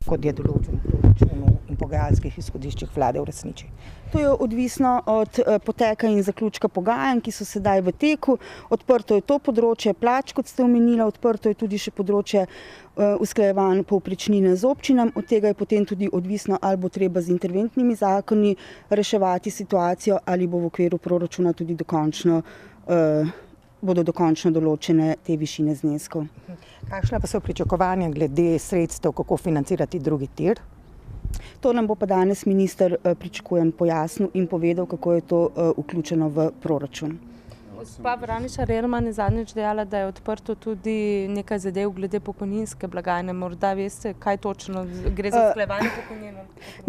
kot je določen v proračunu in pogajalskih izhodiščih vlade uresniči? To je odvisno od poteka in zaključka pogajanj, ki so sedaj v teku. Odprto je to področje plač, kot ste omenila, odprto je tudi še področje usklajevanj povprečnine z občinam. Od tega je potem tudi odvisno, ali bo treba z interventnimi zakoni reševati situacijo, ali bo v okviru proračuna tudi bodo dokončno določene te višine zneskov. Kakšna pa so pričakovanja glede sredstev, kako financirati drugi tir? To nam bo pa danes minister, pričakujem, pojasnil in povedal, kako je to vključeno v proračun. Gospa Vraničar Erman je zadnjič dejala, da je odprto tudi nekaj zadev glede pokojninske blagajne. Morda veste, kaj točno gre za usklajevanje pokojnin?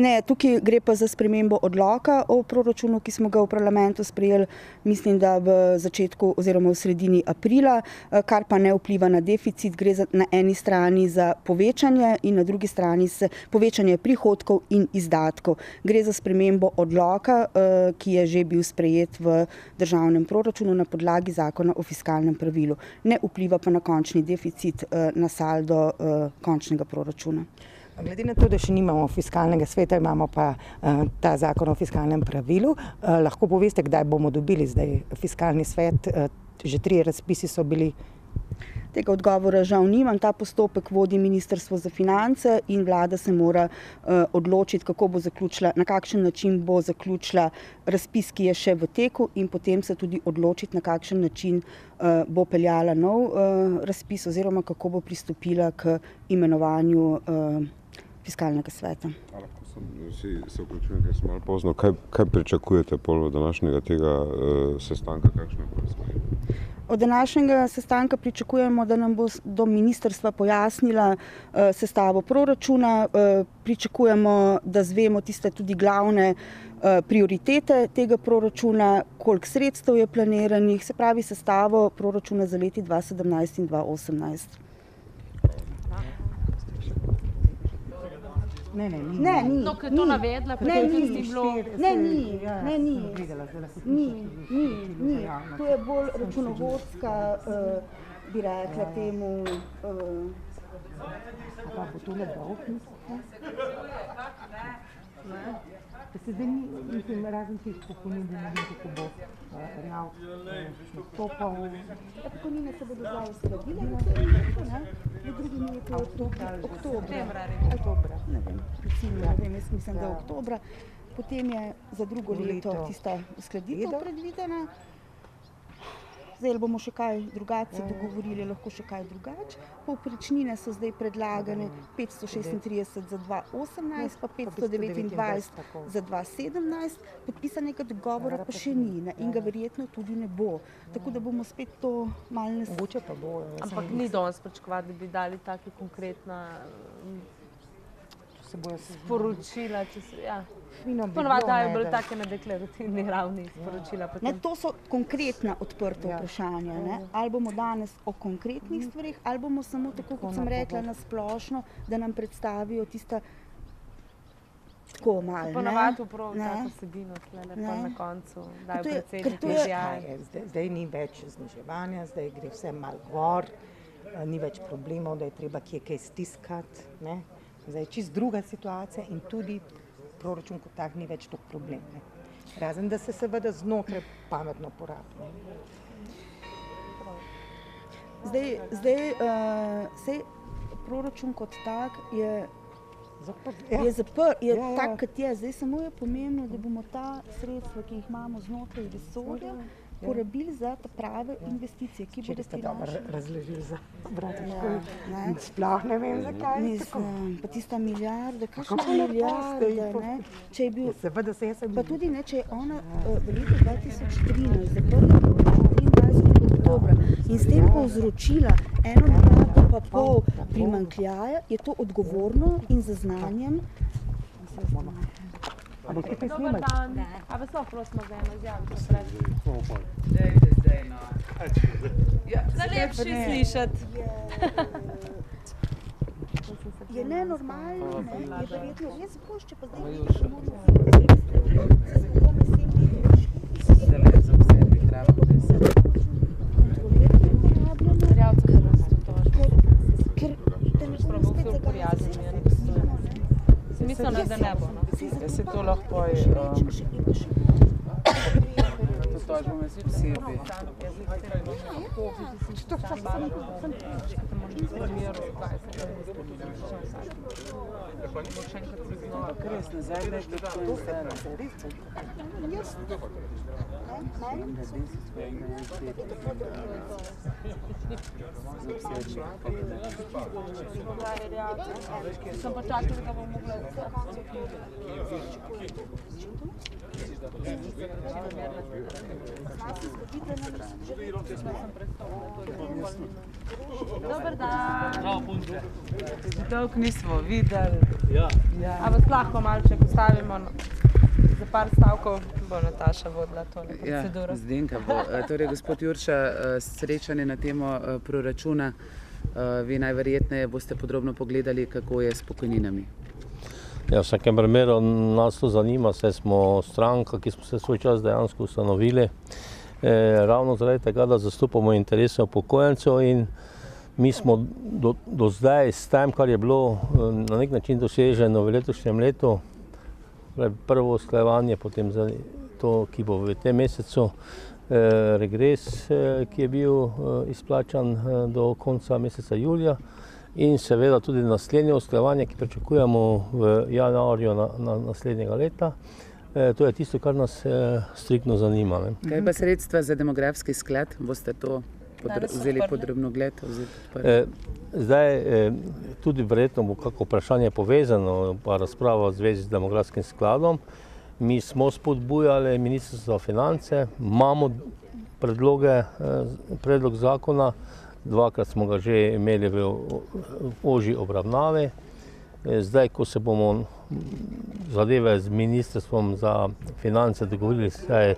Ne, tukaj gre pa za spremembo odloka o proračunu, ki smo ga v parlamentu sprejeli, mislim, da v začetku oziroma v sredini aprila, kar pa ne vpliva na deficit. Gre na eni strani za povečanje in na drugi strani povečanje prihodkov in izdatkov. Gre za spremembo odloka, ki je že bil sprejet v državnem proračunu na podlagi zakona o fiskalnem pravilu. Ne vpliva pa na končni deficit, na saldo končnega proračuna. Glede na to, da še nimamo fiskalnega sveta, imamo pa ta zakon o fiskalnem pravilu, lahko poveste, kdaj bomo dobili zdaj fiskalni svet, že 3 razpisi so bili. Tega odgovora žal nimam. Ta postopek vodi Ministrstvo za finance in vlada se mora odločiti, kako bo zaključila, na kakšen način bo zaključila razpis, ki je še v teku, in potem se tudi odločiti, na kakšen način bo peljala nov razpis oziroma kako bo pristopila k imenovanju fiskalnega sveta. Se vključujem, ker sem malo pozno. Kaj pričakujete od današnjega tega sestanka? Kakšno je pojasnilo? Od današnjega sestanka pričakujemo, da nam bo do ministrstva pojasnila sestavo proračuna. Pričakujemo, da zvemo tiste tudi glavne prioritete tega proračuna, koliko sredstev je planiranih, se pravi sestavo proračuna za leti 2017 in 2018. Ne, ni. No, ker je to navedla, potem ni bilo. Ni. To je bolj računovodska, bi rekla temu. Pa bo to dolg, da se zdaj mislim, razen tih pokojnin, da ne vem, kako bo real nastopal. Pokojnine se bodo zdaj uskladile, v drugem letu oktobra. Ne vem, jaz mislim, da oktobra. Potem je za drugo leto tista uskladitev predvidena. Zdaj bomo še kaj drugače dogovorili, lahko še kaj drugače. Povprečnine so zdaj predlagane 536 za 2018, pa 529 za 2017. Podpisanega dogovora pa še ni in ga verjetno tudi ne bo. Tako da bomo spet to malo mogoče pa bo. Ampak ni danes pričakovati, da bi dali take konkretna sporočila. Ponovadi dajo bolj take na deklarativni ravni sporočila. To so konkretna odprta vprašanja. Ali bomo danes o konkretnih stvarih, ali bomo samo tako, kot sem rekla, na splošno, da nam predstavijo tista tako malo. Ponovadi prav tako sedino na koncu dajo predsednik izjave. Zdaj ni več zniževanja, zdaj gre vse malo gor, ni več problemov, da je treba kje kaj stiskati. Zdaj je čist druga situacija in tudi proračun kot tak ni več toliko problem. Razen, da se seveda znotraj pametno porabi. Zdaj proračun kot tak je zaprt, je tak, kot je. Zdaj samo je pomembno, da bomo ta sredstva, ki jih imamo znotraj resorja, porabili za ta prave investicije, ki bodo ste dobro razložili za Bratuškovi. Sploh ne vem, zakaj. Pa tista milijarda, kakšna milijarda, če je bil, pa tudi ne, če je ona v letu 2013 zaprla 23. oktobra in s tem povzročila 1,5 milijarde primanjkljaja, je to odgovorno in z znanjem. A boste kaj snimali? A vas lahko prosimo za eno izjavo? Za lepši slišati. Je nenormalno, je verjetno, jaz pošče pa zdaj Ker te ne bomo spet zagrali. Mislim, da ne bo. Jaz se to lahko Sem pa čakala, da bom mogla Dobar dan. Dolgo nismo videli. A vas lahko malček ustavimo za par stavkov, bo Nataša vodila to proceduro. Zdenka bo. Torej, gospod Jurša, srečanje na temo proračuna. Vi najverjetneje boste podrobno pogledali, kako je s pokojninami. Ja, v vsakem primeru nas to zanima, saj smo stranka, ki smo se svoj čas dejansko ustanovili. Ravno zaradi tega, da zastopamo interese upokojencev in mi smo do zdaj s tem, kar je bilo na nek način doseženo v letošnjem letu, prvo usklajevanje, potem za to, ki bo v tem mesecu, regres, ki je bil izplačan do konca meseca julija, in seveda tudi naslednje usklajevanje, ki pričakujemo v januarju naslednjega leta. To je tisto, kar nas striktno zanima. Kaj pa sredstva za demografski sklad? Boste to vzeli pod drobnogled? Zdaj, tudi verjetno bo kako vprašanje povezano, pa razprava v zvezi z demografskim skladom. Mi smo spodbujali Ministrstvo za finance, imamo predlog zakona, dvakrat smo ga že imeli v ožji obravnavi. Zdaj, ko se bomo zadeve z Ministrstvom za finance dogovorili, saj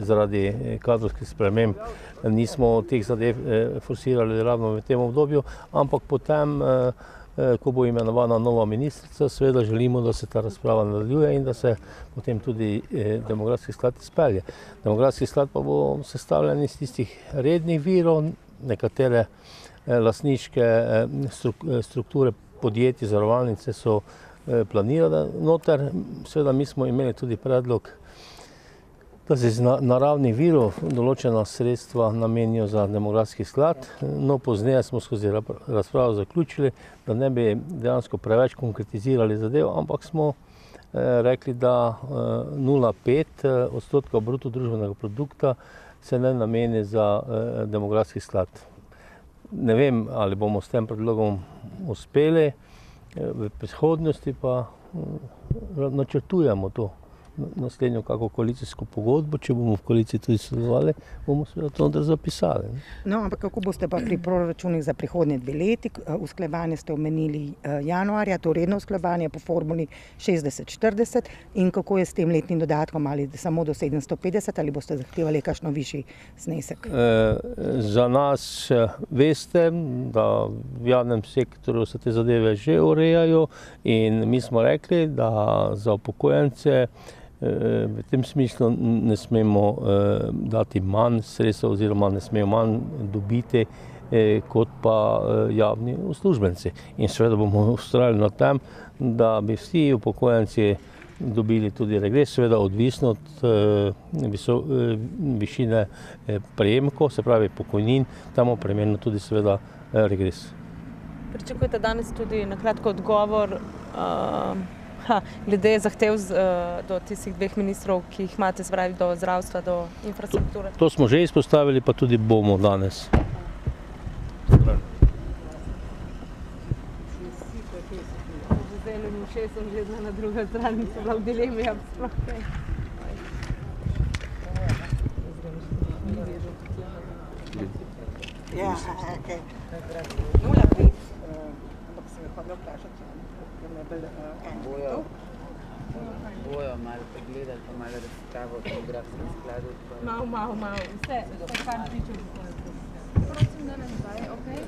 zaradi kadrovskih sprememb nismo teh zadev forsirali ravno v tem obdobju, ampak potem, ko bo imenovana nova ministrica, seveda želimo, da se ta razprava nadaljuje in da se potem tudi demografski sklad izpelje. Demografski sklad pa bo sestavljen iz tistih rednih virov, nekatere lastniške strukture podjetij, zavarovalnice so planirane noter. Seveda mi smo imeli tudi predlog, da se iz naravnih virov določena sredstva namenijo za demografski sklad. No, pozneje smo skozi razpravo zaključili, da ne bi dejansko preveč konkretizirali zadev, ampak smo rekli, da 0,5% bruto družbenega produkta se ne nameni za demografski sklad. Ne vem, ali bomo s tem predlogom uspeli, v prihodnosti pa načrtujemo to naslednjo kako koalicijsko pogodbo, če bomo v koaliciji tudi sodelovali, bomo seveda to zapisali. No, ampak kako boste pa pri proračunih za prihodnje 2 leti? Usklajevanje ste omenili januarja, to redno usklajevanje po formuli 60-40, in kako je s tem letnim dodatkom, ali samo do 750 ali boste zahtevali kakšno višji znesek? Za nas veste, da v javnem sektorju se te zadeve že urejajo in mi smo rekli, da za upokojence v tem smislu ne smemo dati manj sredstev oziroma ne smemo manj dobiti kot pa javni uslužbenci. In seveda bomo vztrajali na tem, da bi vsi upokojenci dobili tudi regres, seveda odvisno od višine prejemkov, se pravi pokojnin, temu primerno tudi seveda regres. Pričakujete danes tudi na kratko odgovor glede zahtev do tistih 2 ministrov, ki jih imate, spravi do zdravstva, do infrastrukture? To smo že izpostavili, pa tudi bomo danes. Zelenim ušesom že na druga strani, so bila v dilemi, ampak sploh kaj. Ja, okej. 0,5. Ampak se me hodila vprašati, Bojo malo pogledali, pa malo razpravo o demografskem skladu. Malo. Vse, kar tiče upokojencev. Prosim, da nas daje, okej?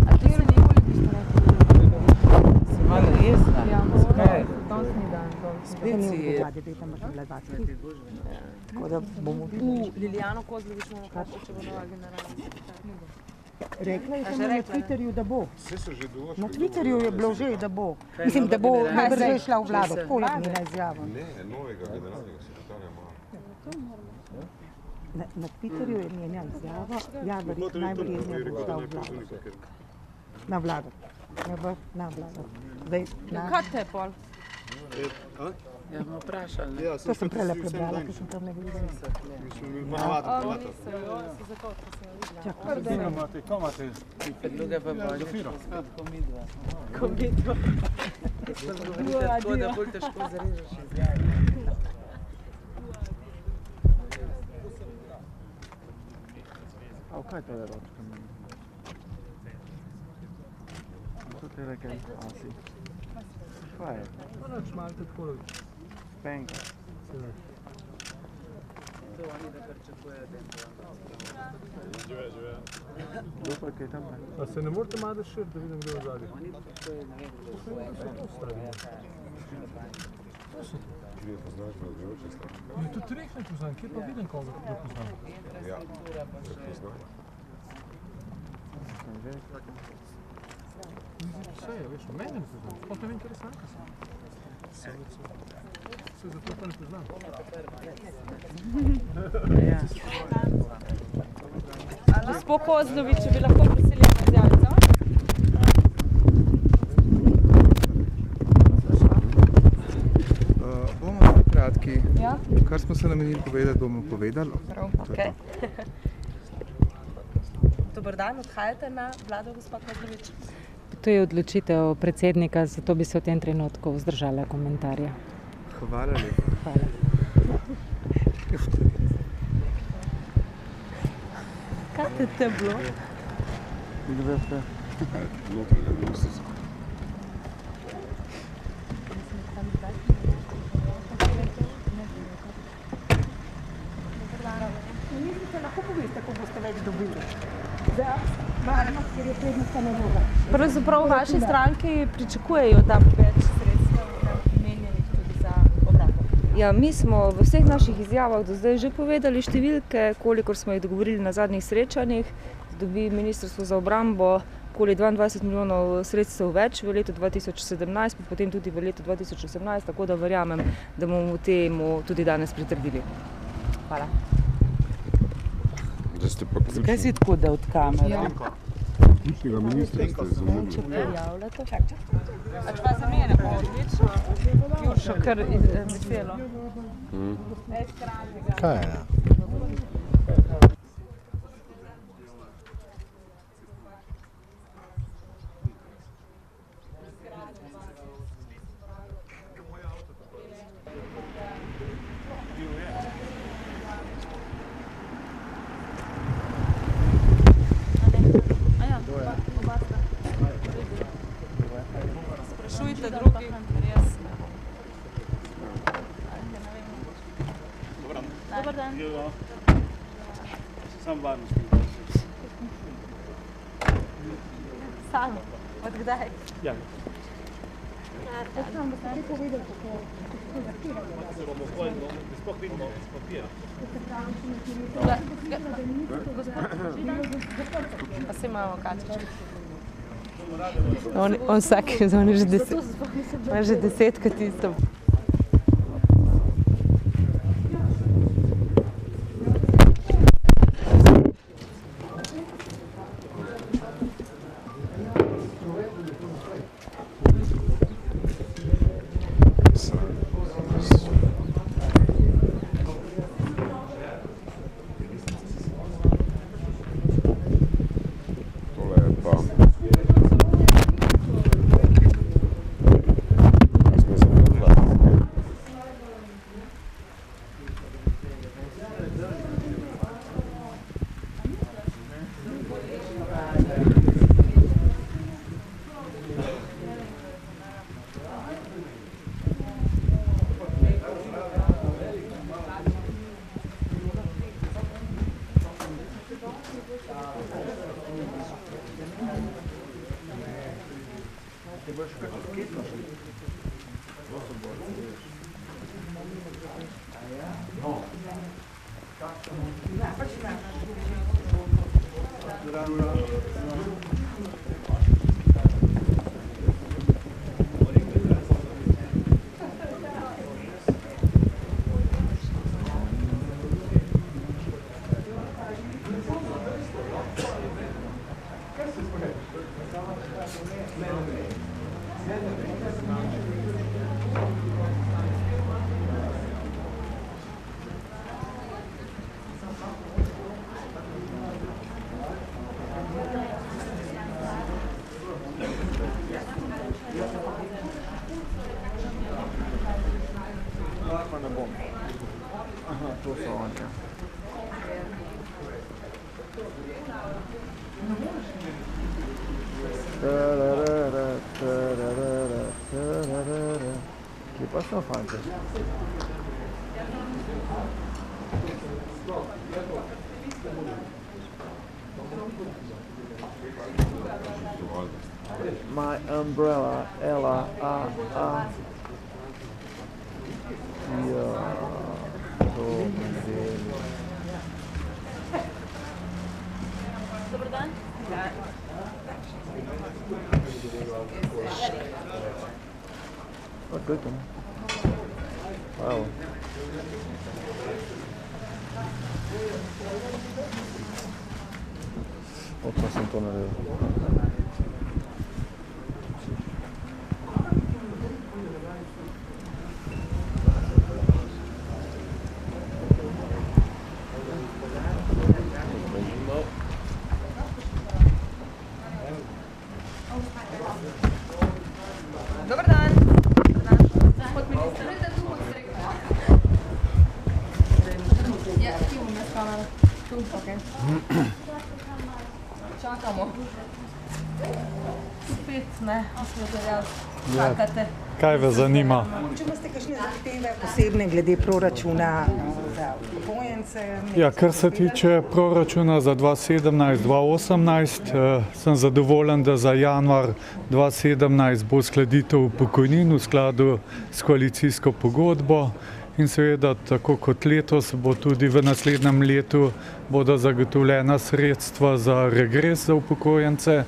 A kje se nekoli bi ste rekli? Si malo resna? Ja, Zakaj? danes ni dan. Spet si je. Tako da bomo Lilijano Kozlović imamo kako, če bo nova generacija. Rekla je samo na Twitterju, da bo. Vse so že določili. Na Twitterju je bilo že, da bo. Kaj Mislim, da bo nova najbrž že generacija? šla v vlado. Česa? Tako je njena izjava. Ne, novega generalnega sekretarja ima. Na Twitterju je njena izjava, ja, najverjetneje bo šla v vlado. Na vlado. Na vlado. Zdaj, Kaj te pol? Ja, bomo vprašali. Ne? to sem prele prebrala, ker sem tam ne gledala. Predloge pa božje spet komidva. Tako da bolj težko zarežeš izjave. Kaj to je ročka? Co ti rekel? Asi. Kaj je? Noč malo tako Penka. To oni da pričakujejo, da jim Kdo pa kaj tam? A se ne morete malo širiti, da vidim, kdo je zadnji? oni pričakujejo, ne vem, kdo Ti ne poznaš vladajoče stranke? Ja, tudi treh ne poznam, kje pa vidim, koga poznam? Ja, prepoznaj. Vse je, veš, mene ne poznam, sploh ne vem, kjer je stranka sem. Se zato pa ne poznam. Gospod Kozlovič, če bi lahko prosili izjavico. Bomo zelo kratki. Ja. Kar smo se namenili povedati, bomo povedali. Okay. Dobar dan, odhajate na vlado, gospod Kozlovič? To je odločitev predsednika, zato bi se v tem trenutku vzdržala komentarja. Hvala lepa. Hvala. Kaj te bilo? Notranja ministrica. Lahko poveste, kako boste več dobili. Ker je prednostna naloga. Pravzaprav v vaši stranki pričakujejo, da bo več sredstev namenjenih tudi za obrambo. Ja, mi smo v vseh naših izjavah do zdaj že povedali številke, kolikor smo jih dogovorili na zadnjih srečanjih. Dobi Ministrstvo za obrambo okoli 22 milijonov sredstev več v letu 2017, pa potem tudi v letu 2018, tako da verjamem, da bomo temu tudi danes pritrdili. Hvala. Zakaj si tako, da od kamere? Ključnega ministra ste zamudili. Če prijavljate. A če pa za mene bo odlično, Juršo kar veselo. Kaj je? Sprašujte drugi, res. Dobar dan. Sam varnost. Sam. Od kdaj? Ja. Pa se imamo kačički. On vsak, on je že desetkrat isto. No. Kje pa so fante? My umbrella, Ella, Ja, to ponedeljek. Dobar dan. To je to. Evo. Pa sem to naredil. Dobar dan. Gospod minister. Ja, ti bom jaz kamera. Tu, okej. Čakamo. Spet ne, čakate. Kaj vas zanima? Če imate kakšne zahteve posebne glede proračuna za upokojence? Ja, kar se tiče proračuna za 2017-2018, sem zadovoljen, da za januar 2017 bo uskladitev pokojnin v skladu s koalicijsko pogodbo in seveda tako kot letos bo tudi v naslednjem letu bodo zagotovljena sredstva za regres za upokojence.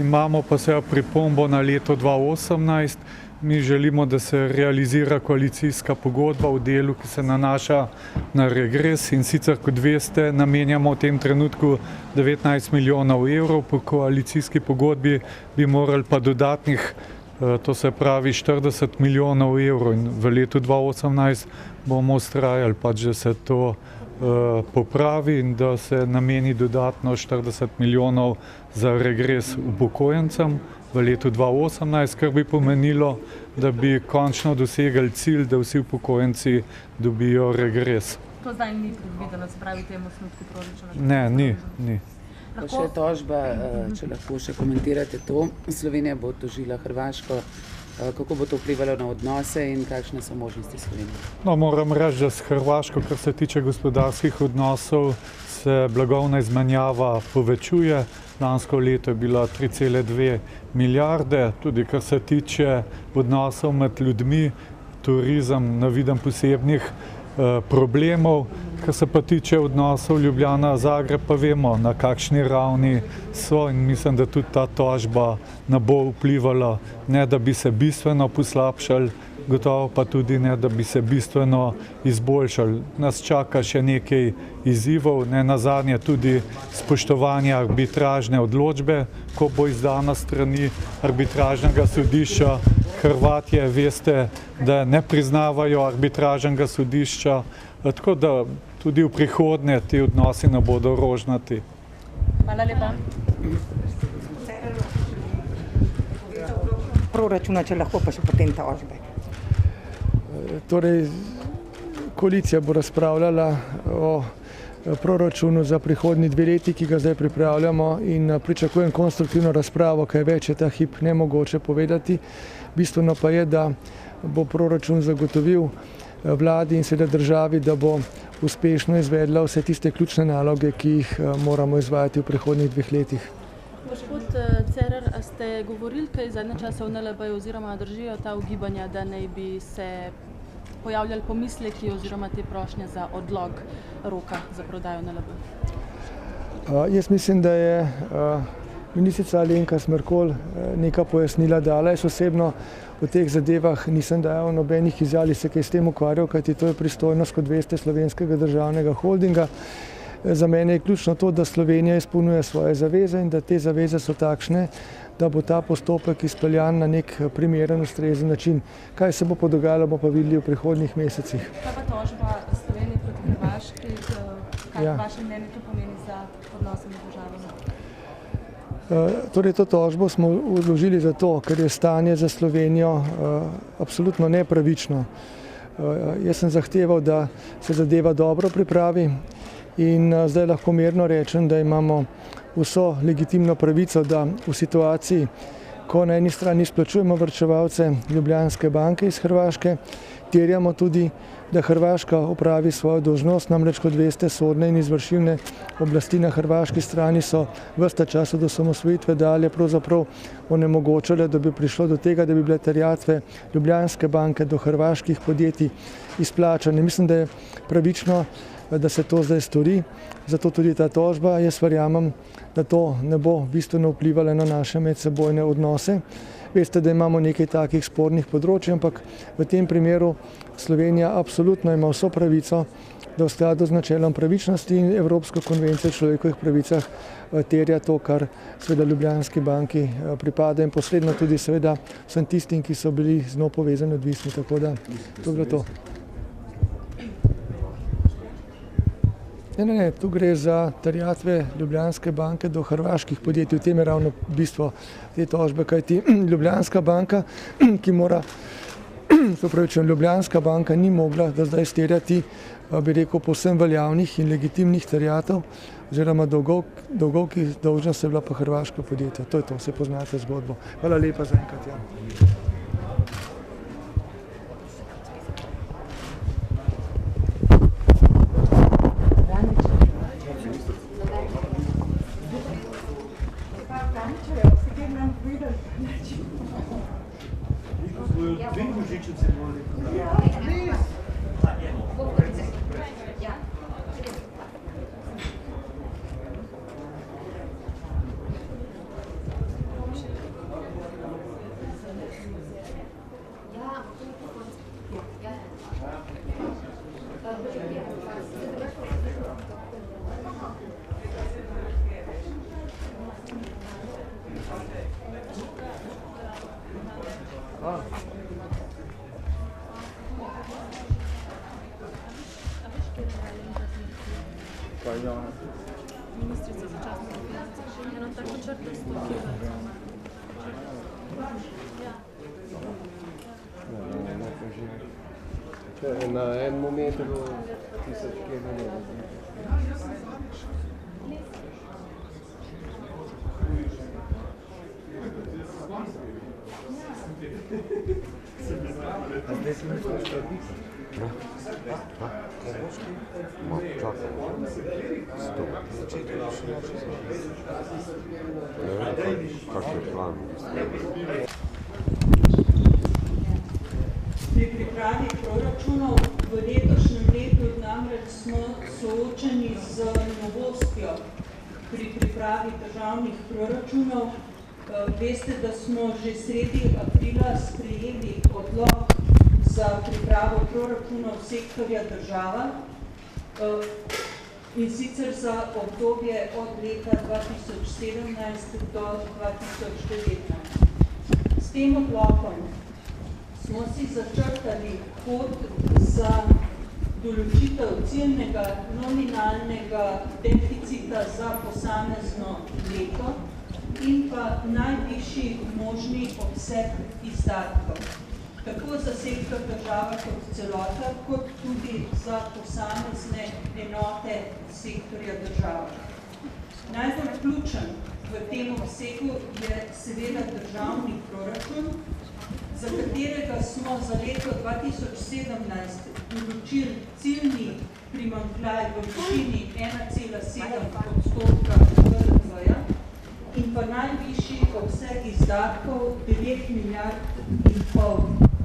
Imamo pa seveda pripombo na leto 2018. Mi želimo, da se realizira koalicijska pogodba v delu, ki se nanaša na regres in sicer, kot veste, namenjamo v tem trenutku 19 milijonov evrov, po koalicijski pogodbi bi morali pa dodatnih, to se pravi 40 milijonov evrov in v letu 2018 bomo vztrajali pač, da se to popravi in da se nameni dodatno 40 milijonov za regres upokojencem v letu 2018, kar bi pomenilo, da bi končno dosegli cilj, da vsi upokojenci dobijo regres. To zdaj ni predvideno, se pravi temu osnutku proračuna? Ne, ni. Pa še tožba, če lahko še komentirate to. Slovenija bo tožila Hrvaško. Kako bo to vplivalo na odnose in kakšne so možnosti Slovenije? No, moram reči, da s Hrvaško, kar se tiče gospodarskih odnosov, se blagovna izmenjava povečuje. Lansko leto je bila 3,2 milijarde, tudi kar se tiče odnosov med ljudmi, turizem ne vidim posebnih problemov. Kar se pa tiče odnosov Ljubljana-Zagreb, pa vemo, na kakšni ravni so in mislim, da tudi ta tožba ne bo vplivala, ne da bi se bistveno poslabšali, gotovo pa tudi ne, da bi se bistveno izboljšali. Nas čaka še nekaj izzivov, ne nazadnje tudi spoštovanje arbitražne odločbe, ko bo izdana strani arbitražnega sodišča. Hrvatje, veste, da ne priznavajo arbitražnega sodišča, tako da tudi v prihodnje ti odnosi ne bodo rožnati. Hvala lepa. Proračuna, če lahko pa še potem tožbe. Torej, koalicija bo razpravljala o proračunu za prihodnji 2 leti, ki ga zdaj pripravljamo in pričakujem konstruktivno razpravo, kaj več je ta hip nemogoče povedati. Bistveno pa je, da bo proračun zagotovil vladi in seveda državi, da bo uspešno izvedla vse tiste ključne naloge, ki jih moramo izvajati v prihodnjih 2 letih. Gospod Cerar, a ste govorili kaj zadnje čase v NLB oziroma držijo ta ugibanja, da naj bi se pojavljali pomisleki oziroma te prošnje za odlog roka za prodajo NLB? Jaz mislim, da je ministrica Alenka Smrekol neka pojasnila dala. Jaz osebno v teh zadevah nisem dajal nobenih izjav, ali se kaj s tem ukvarjal, kajti to je pristojnost, kot veste, Slovenskega državnega holdinga. Za mene je ključno to, da Slovenija izpolnjuje svoje zaveze in da te zaveze so takšne, da bo ta postopek izpeljan na nek primeren, ustrezen način. Kaj se bo pa dogajalo, bo pa videli v prihodnjih mesecih. Kaj pa tožba Slovenije proti Hrvaški, kaj vaše mnenje to pomeni za odnose med državami? Torej, to tožbo smo vložili zato, ker je stanje za Slovenijo absolutno nepravično. Jaz sem zahteval, da se zadeva dobro pripravi in zdaj lahko mirno rečem, da imamo vso legitimno pravico, da v situaciji, ko na eni strani izplačujemo varčevalce Ljubljanske banke iz Hrvaške, terjamo tudi, da Hrvaška opravi svojo dolžnost, namreč kot veste, sodne in izvršilne oblasti na hrvaški strani so ves ta čas od osamosvojitve dalje pravzaprav onemogočale, da bi prišlo do tega, da bi bile terjatve Ljubljanske banke do hrvaških podjetij izplačane. Mislim, da je pravično, da se to zdaj stori, zato tudi ta tožba. Jaz verjamem, da to ne bo bistveno vplivalo na naše medsebojne odnose. Veste, da imamo nekaj takih spornih področij, ampak v tem primeru Slovenija absolutno ima vso pravico, da v skladu z načelom pravičnosti in Evropsko konvencijo o človekovih pravicah terja to, kar seveda Ljubljanski banki pripada in posredno tudi seveda vsem tistim, ki so bili z njo povezani, odvisni. Tako da to je bilo to. Ne, tu gre za terjatve Ljubljanske banke do hrvaških podjetij. V tem je ravno bistvo te tožbe, kajti Ljubljanska banka, ki mora, Ljubljanska banka ni mogla do zdaj izterjati, bi rekel, povsem veljavnih in legitimnih terjatev oziroma dolgov, ki dolžnost je bila pa hrvaško podjetje. To je to, se poznate zgodbo. Hvala lepa za enkrat. Ja. Ministrica za časno finance, še eno tako črto stokila. Na en moment je bilo 1000 km. Zdaj si misliš, da je Pri pripravi proračunov v letošnjem letu namreč smo soočeni z novostjo pri pripravi državnih proračunov. Veste, da smo že sredi aprila sprejeli odlok za pripravo proračunov sektorja država in sicer za obdobje od leta 2017 do 2019. S tem odlokom smo si začrtali pot za določitev ciljnega nominalnega deficita za posamezno leto in pa najvišji možni obseg izdatkov, tako za sektor država kot celota, kot tudi za posamezne enote sektorja država. Najbolj ključen v tem obsegu je seveda državni proračun, za katerega smo za leto 2017 določili ciljni primanjkljaj v višini 1,7% BDP-ja in pa najvišji obseg izdatkov 9,5 milijard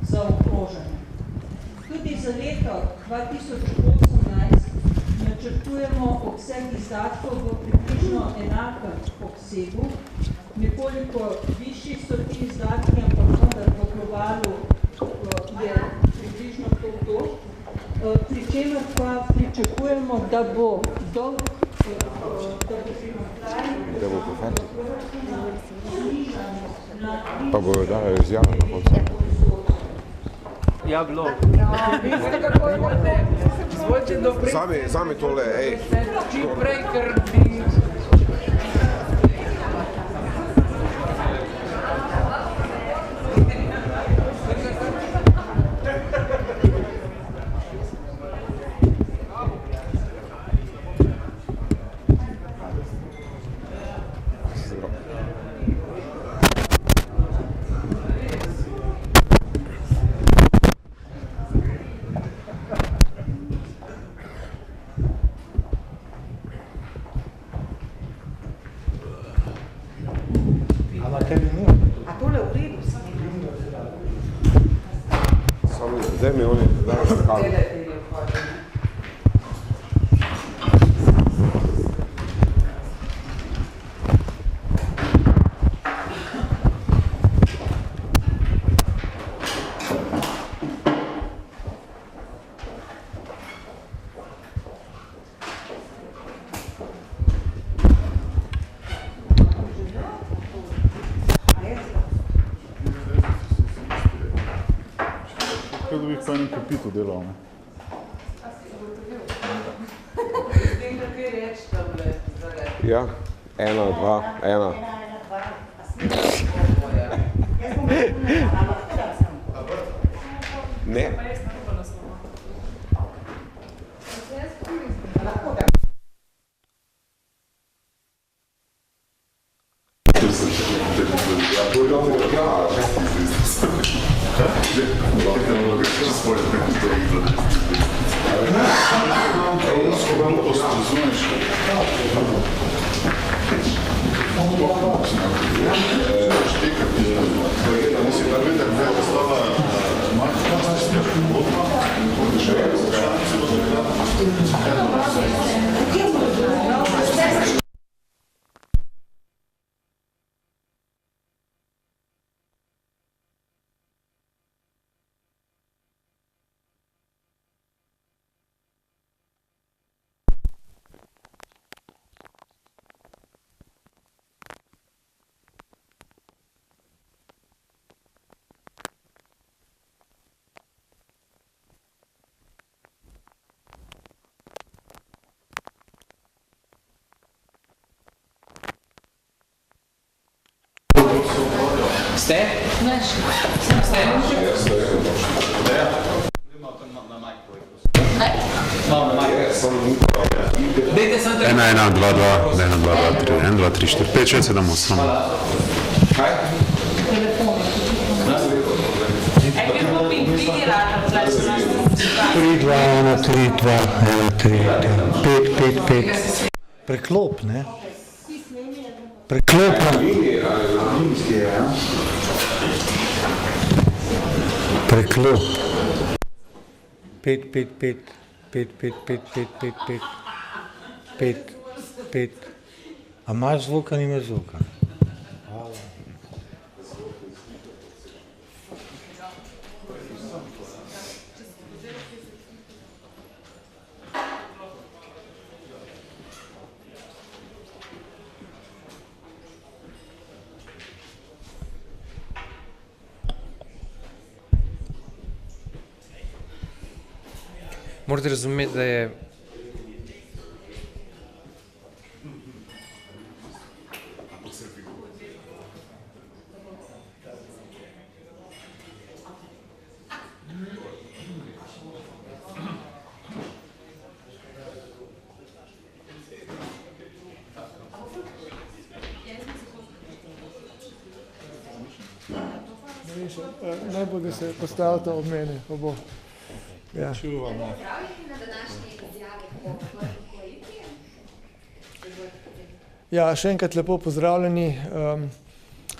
zaokrožene. Tudi za leto 2018 načrtujemo obseg izdatkov v približno enakem obsegu, nekoliko višji so ti izdatki, ampak vendar v globalu je približno to, pri čemer pa pričakujemo, da bo dolg Da bo pa fertik. Pa bojo dali izjavo na koncu. Ja, bilo. Zame tole, ej. Čim prej, ker bi... A tole v redu se Samo zdaj mi oni dajo skali. Kaj da bi jih pa enem kapitu delal, ne? Ja, 1, 2, 1. Ne. Ste? Ne, ste? Ena, 1, 2, 2, 1, 2, 2, 3, 1, 2, 3, 4, 5, 6, 7, 8. Tri, dva, ena, 3, 2, 1, 3, 5, 5, 5. Preklop, ne? Preklop. Preklop. 5, 5, 5, 5, 5, 5, 5, 5, 5, 5, 5. A imaš zvuka, nimaš zvuka? Morate razumeti, da je najbolj, da se postavite ob mene, pa bo. Ja. Ja, še enkrat lepo pozdravljeni.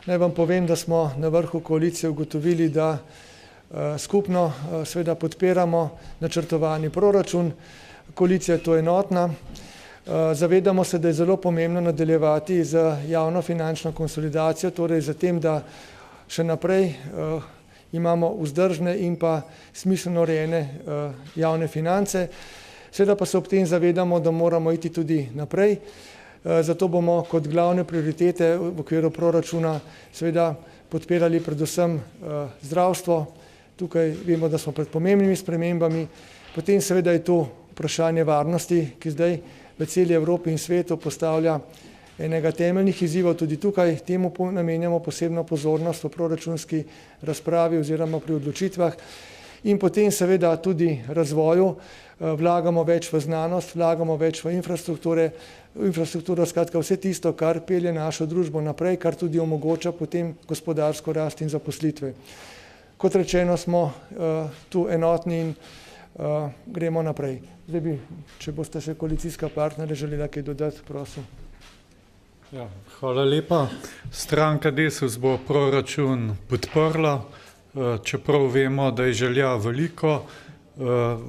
Naj vam povem, da smo na vrhu koalicije ugotovili, da skupno seveda podpiramo načrtovani proračun. Koalicija je to enotna. Zavedamo se, da je zelo pomembno nadaljevati z javno finančno konsolidacijo, torej za tem, da še naprej imamo vzdržne in pa smiselno urejene javne finance. Seveda pa se ob tem zavedamo, da moramo iti tudi naprej. Zato bomo kot glavne prioritete v okviru proračuna seveda podpirali predvsem zdravstvo. Tukaj vemo, da smo pred pomembnimi spremembami. Potem seveda je tu vprašanje varnosti, ki zdaj v celi Evropi in svetu postavlja enega temeljnih izzivov. Tudi tukaj temu namenjamo posebno pozornost v proračunski razpravi oziroma pri odločitvah. In potem seveda tudi razvoju, vlagamo več v znanost, vlagamo več v infrastrukturo, skratka vse tisto, kar pelje našo družbo naprej, kar tudi omogoča potem gospodarsko rast in zaposlitve. Kot rečeno, smo tu enotni in gremo naprej. Zdaj bi, če boste še koalicijska partnerja želela kaj dodati, prosim. Ja, hvala lepa. Stranka Desus bo proračun podprla, čeprav vemo, da je želja veliko.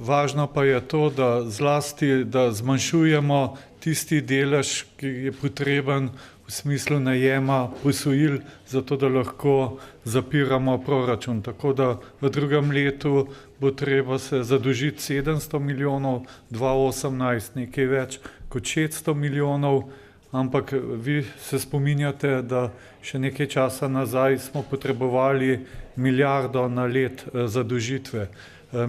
Važno pa je to, da zlasti, da zmanjšujemo tisti delež, ki je potreben v smislu najema posojil, zato da lahko zapiramo proračun. Tako da v drugem letu bo treba se zadolžiti 700 milijonov, 2018 nekaj več kot 600 milijonov, ampak vi se spominjate, da še nekaj časa nazaj smo potrebovali milijardo na let zadolžitve.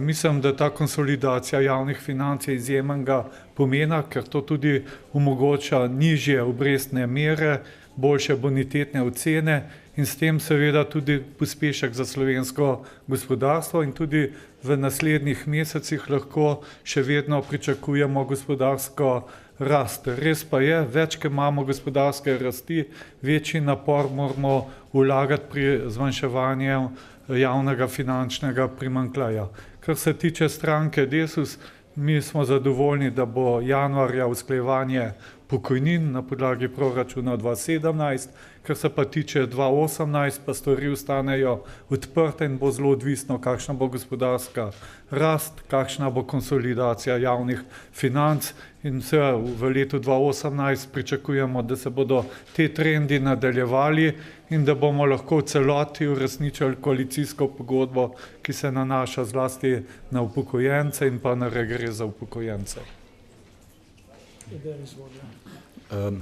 Mislim, da ta konsolidacija javnih financ je izjemnega pomena, ker to tudi omogoča nižje obrestne mere, boljše bonitetne ocene in s tem seveda tudi pospešek za slovensko gospodarstvo in tudi v naslednjih mesecih lahko še vedno pričakujemo gospodarsko rast. Res pa je, več, ko imamo gospodarske rasti, večji napor moramo vlagati pri zmanjševanju javnega finančnega primanjkljaja. Kar se tiče stranke Desus, mi smo zadovoljni, da bo januarja usklajevanje pokojnin na podlagi proračuna 2017, kar se pa tiče 2018, pa stvari ostanejo odprte in bo zelo odvisno, kakšna bo gospodarska rast, kakšna bo konsolidacija javnih financ in vse v letu 2018 pričakujemo, da se bodo te trendi nadaljevali in da bomo lahko v celoti uresničili koalicijsko pogodbo, ki se nanaša zlasti na upokojence in pa na regres za upokojence.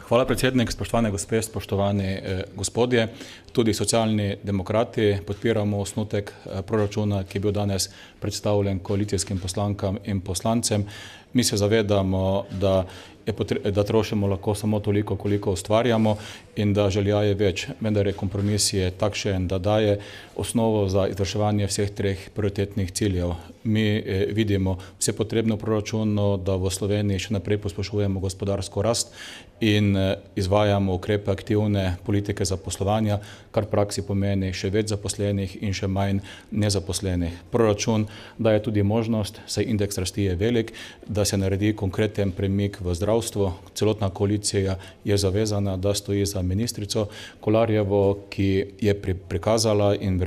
Hvala predsednik, spoštovane gospe, spoštovani gospodje. Tudi Socialni demokrati podpiramo osnutek proračuna, ki je bil danes predstavljen koalicijskim poslankam in poslancem. Mi se zavedamo, da trošimo lahko samo toliko, koliko ustvarjamo in da želja je več, vendar je kompromis je takšen, da daje osnovo za izvrševanje vseh treh prioritetnih ciljev. Mi vidimo vse potrebno v proračunu, da v Sloveniji še naprej pospešujemo gospodarsko rast in izvajamo ukrepe aktivne politike zaposlovanja, kar v praksi pomeni še več zaposlenih in še manj nezaposlenih. Proračun daje tudi možnost, saj indeks rasti je velik, da se naredi konkreten premik v zdravstvo. Celotna koalicija je zavezana, da stoji za ministrico Kolarjevo, ki je prikazala in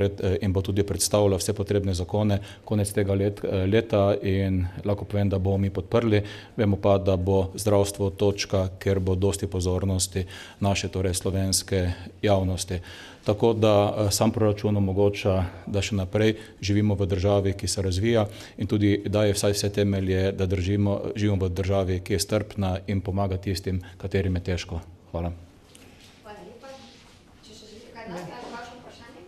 bo tudi predstavila vse potrebne zakone konec tega leta in lahko povem, da bomo mi podprli. Vemo pa, da bo zdravstvo točka, ker bo dosti pozornosti naše, torej slovenske javnosti. Tako da sam proračun omogoča, da še naprej živimo v državi, ki se razvija in tudi daje vsaj vse temelje, da živimo v državi, ki je strpna in pomaga tistim, katerim je težko. Hvala. Hvala lepa. Če še želite kaj dati, ali vaše vprašanje?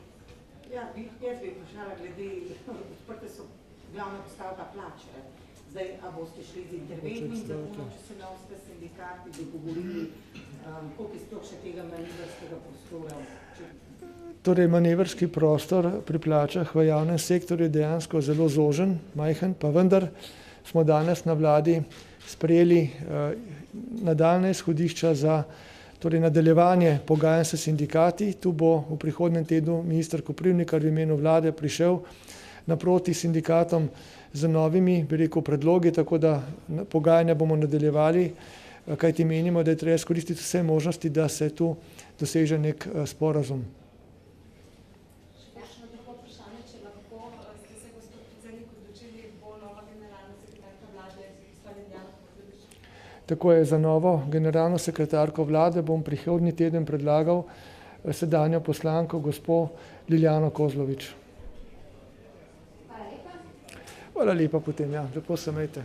Ja, jaz bi vprašala glede, odprte so glavna postavka plače. Zdaj, a boste šli z interventnim zakonom, če se ne boste sindikati dogovorili, koliko je sploh še tega manevrskega prostora? Torej, manevrski prostor pri plačah v javnem sektorju je dejansko zelo zožen, majhen, pa vendar smo danes na vladi sprejeli nadaljnja izhodišča za nadaljevanje pogajanj s sindikati. Tu bo v prihodnjem tednu minister Koprivnikar v imenu vlade prišel naproti sindikatom z novimi, bi rekel, predlogi, tako da pogajanja bomo nadaljevali, kajti menimo, da je treba izkoristiti vse možnosti, da se tu doseže nek sporazum. Tako je, za novo generalno sekretarko vlade bom prihodnji teden predlagal sedanjo poslanko gospo Liljano Kozlovič. Hvala lepa potem, ja, lepo se imejte.